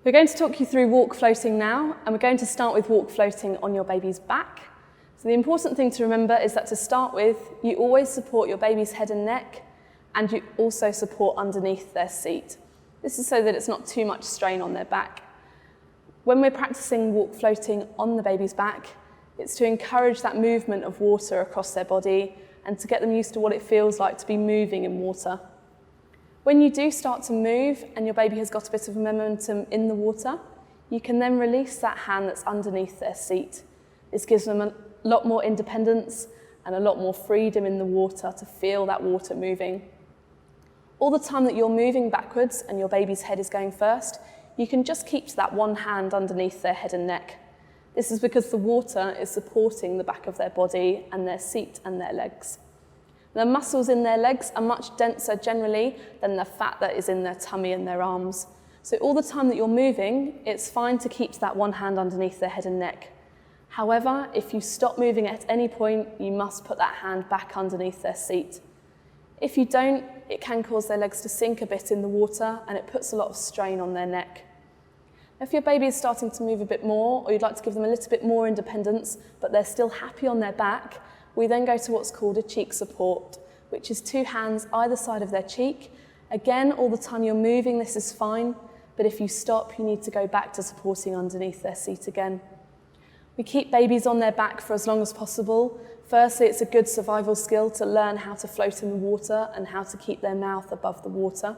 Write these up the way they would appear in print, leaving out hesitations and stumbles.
We're going to talk you through walk floating now, and we're going to start with walk floating on your baby's back. So the important thing to remember is that to start with, you always support your baby's head and neck, and you also support underneath their seat. This is so that it's not too much strain on their back. When we're practicing walk floating on the baby's back, it's to encourage that movement of water across their body and to get them used to what it feels like to be moving in water. When you do start to move and your baby has got a bit of momentum in the water, you can then release that hand that's underneath their seat. This gives them a lot more independence and a lot more freedom in the water to feel that water moving. All the time that you're moving backwards and your baby's head is going first, you can just keep to that one hand underneath their head and neck. This is because the water is supporting the back of their body and their seat and their legs. The muscles in their legs are much denser generally than the fat that is in their tummy and their arms. So all the time that you're moving, it's fine to keep to that one hand underneath their head and neck. However, if you stop moving at any point, you must put that hand back underneath their seat. If you don't, it can cause their legs to sink a bit in the water and it puts a lot of strain on their neck. If your baby is starting to move a bit more, or you'd like to give them a little bit more independence, but they're still happy on their back, we then go to what's called a cheek support, which is 2 hands either side of their cheek. Again, all the time you're moving, this is fine, but if you stop, you need to go back to supporting underneath their seat again. We keep babies on their back for as long as possible. Firstly, it's a good survival skill to learn how to float in the water and how to keep their mouth above the water,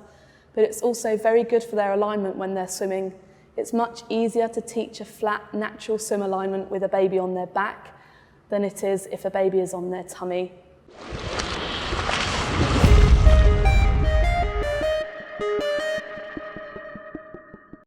but it's also very good for their alignment when they're swimming. It's much easier to teach a flat, natural swim alignment with a baby on their back than it is if a baby is on their tummy.